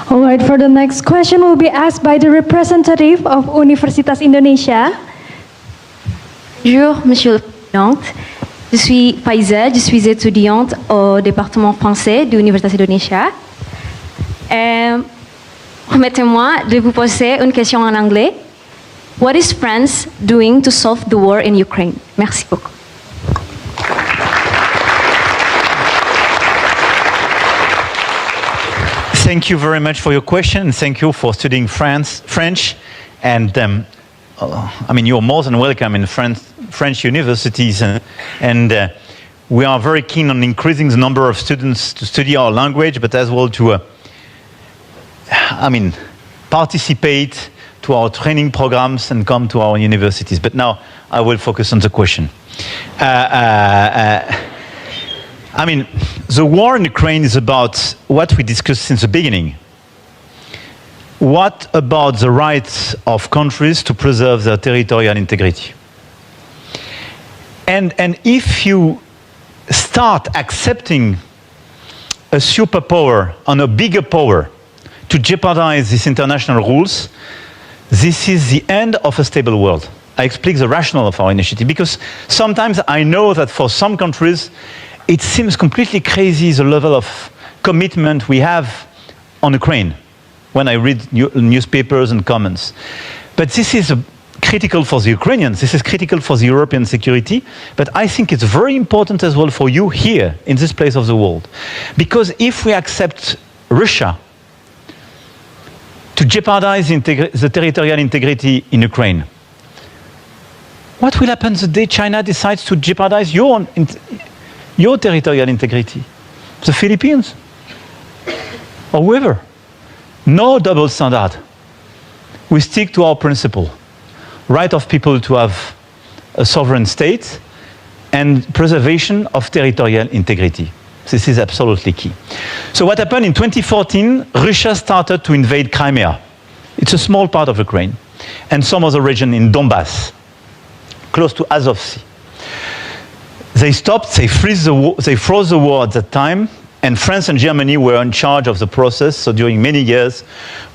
All right, for the next question will be asked by the representative of Universitas Indonesia. Bonjour, Monsieur le Président. Je suis Faiza, je suis étudiante au département français de l'Université Indonesia. Permettez-moi de vous poser une question en anglais. What is France doing to solve the war in Ukraine? Merci beaucoup. Thank you very much for your question. Thank you for studying French. And I mean, you're more than welcome in French universities. And we are very keen on increasing the number of students to study our language, but as well to, participate to our training programs and come to our universities. But now I will focus on the question. The war in Ukraine is about what we discussed since the beginning. What about the rights of countries to preserve their territorial integrity? And if you start accepting a superpower and a bigger power to jeopardize these international rules, this is the end of a stable world. I explain the rationale of our initiative, because sometimes I know that for some countries, it seems completely crazy the level of commitment we have on Ukraine when I read newspapers and comments. But this is critical for the Ukrainians, this is critical for the European security, but I think it's very important as well for you here in this place of the world. Because if we accept Russia to jeopardize the territorial integrity in Ukraine, what will happen the day China decides to jeopardize your territorial integrity? The Philippines? Or whoever? No double standard. We stick to our principle. Right of people to have a sovereign state and preservation of territorial integrity. This is absolutely key. So what happened in 2014, Russia started to invade Crimea. It's a small part of Ukraine. And some other region in Donbass, close to Azov Sea. They stopped, they froze the war at that time, and France and Germany were in charge of the process. So during many years,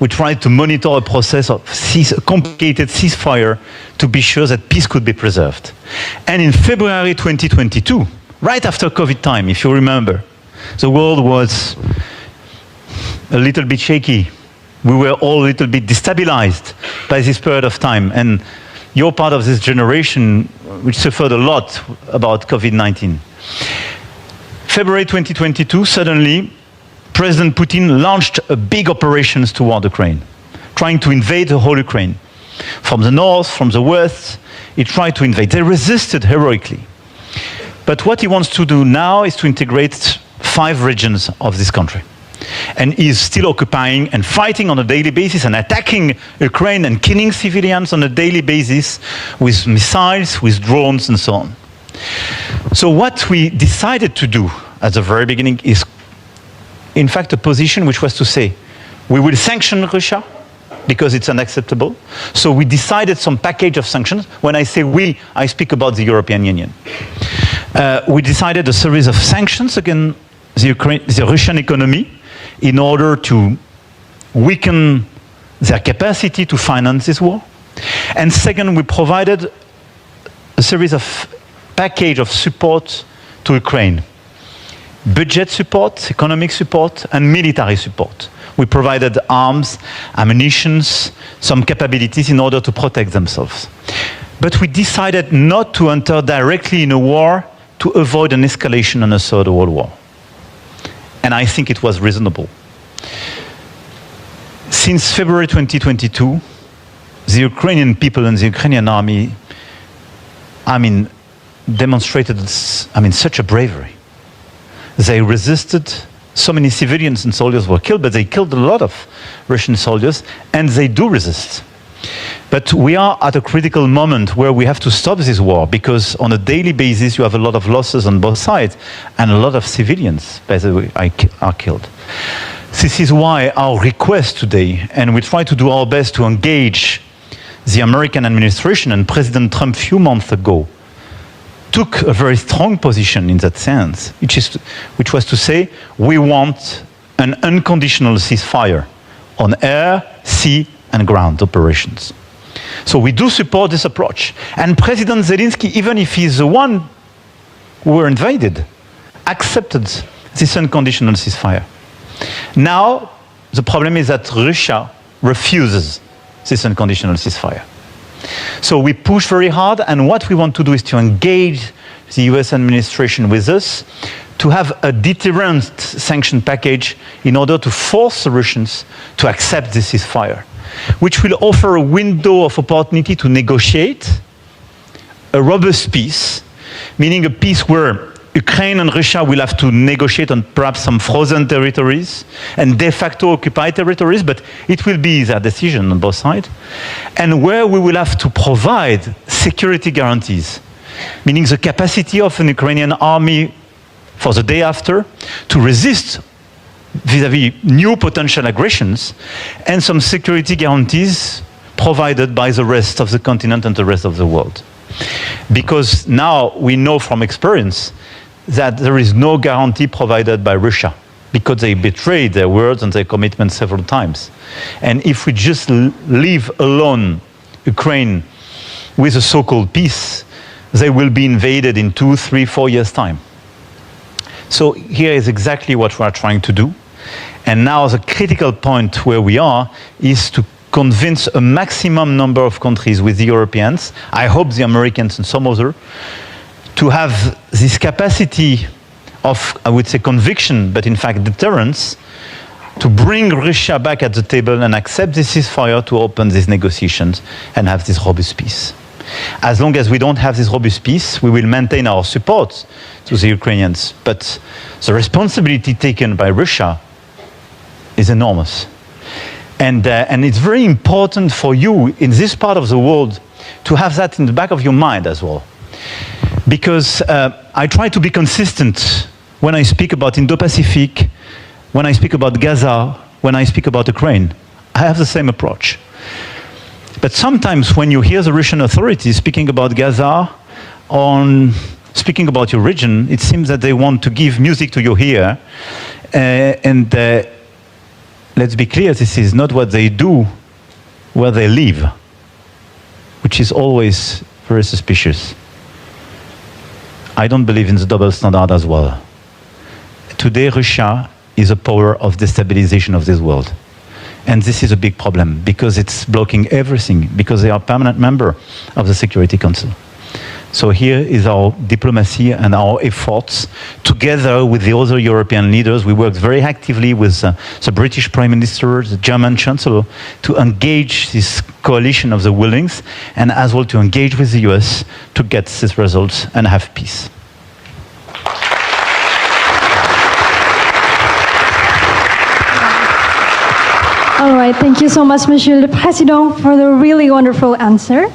we tried to monitor a process of a complicated ceasefire to be sure that peace could be preserved. And in February 2022, right after COVID time, if you remember, the world was a little bit shaky. We were all a little bit destabilized by this period of time. And you're part of this generation which suffered a lot about COVID-19. February 2022, suddenly, President Putin launched a big operations toward Ukraine, trying to invade the whole Ukraine. From the north, from the west, he tried to invade. They resisted heroically. But what he wants to do now is to integrate 5 regions of this country. And he is still occupying and fighting on a daily basis and attacking Ukraine and killing civilians on a daily basis with missiles, with drones and so on. So what we decided to do at the very beginning is, in fact, a position which was to say, we will sanction Russia because it's unacceptable. So we decided some package of sanctions. When I say we, I speak about the European Union. We decided a series of sanctions against the Russian economy in order to weaken their capacity to finance this war. And second, we provided a series of package of support to Ukraine. Budget support, economic support, and military support. We provided arms, ammunition, some capabilities in order to protect themselves. But we decided not to enter directly in a war to avoid an escalation in a third world war. And I think it was reasonable. Since February 2022, the Ukrainian people and the Ukrainian army, demonstrated, such a bravery. They resisted. So many civilians and soldiers were killed, but they killed a lot of Russian soldiers, and they do resist. But we are at a critical moment where we have to stop this war, because on a daily basis you have a lot of losses on both sides, and a lot of civilians, by the way, are killed. This is why our request today, and we try to do our best to engage the American administration, and President Trump a few months ago took a very strong position in that sense, which was to say, we want an unconditional ceasefire on air, sea, and ground operations. So we do support this approach. And President Zelensky, even if he's the one who were invaded, accepted this unconditional ceasefire. Now, the problem is that Russia refuses this unconditional ceasefire. So we push very hard, and what we want to do is to engage the US administration with us to have a deterrent sanction package in order to force the Russians to accept this ceasefire, which will offer a window of opportunity to negotiate a robust peace, meaning a peace where Ukraine and Russia will have to negotiate on perhaps some frozen territories and de facto occupied territories, but it will be their decision on both sides, and where we will have to provide security guarantees, meaning the capacity of an Ukrainian army for the day after to resist vis-à-vis new potential aggressions, and some security guarantees provided by the rest of the continent and the rest of the world. Because now we know from experience that there is no guarantee provided by Russia, because they betrayed their words and their commitments several times. And if we just leave alone Ukraine with a so-called peace, they will be invaded in 2, 3, 4 years' time. So here is exactly what we are trying to do. And now the critical point where we are is to convince a maximum number of countries with the Europeans, I hope the Americans and some other, to have this capacity of, I would say, conviction, but in fact deterrence, to bring Russia back at the table and accept this ceasefire to open these negotiations and have this robust peace. As long as we don't have this robust peace, we will maintain our support to the Ukrainians. But the responsibility taken by Russia is enormous. And it's very important for you in this part of the world to have that in the back of your mind as well. Because I try to be consistent when I speak about Indo-Pacific, when I speak about Gaza, when I speak about Ukraine. I have the same approach. But sometimes when you hear the Russian authorities speaking about Gaza, speaking about your region, it seems that they want to give music to your ear. Let's be clear, this is not what they do where they live, which is always very suspicious. I don't believe in the double standard as well. Today, Russia is a power of destabilization of this world. And this is a big problem because it's blocking everything, because they are a permanent member of the Security Council. So here is our diplomacy and our efforts. Together with the other European leaders, we worked very actively with the British Prime Minister, the German Chancellor, to engage this coalition of the willings, and as well to engage with the US to get these results and have peace. All right, thank you so much, Monsieur le Président, for the really wonderful answer.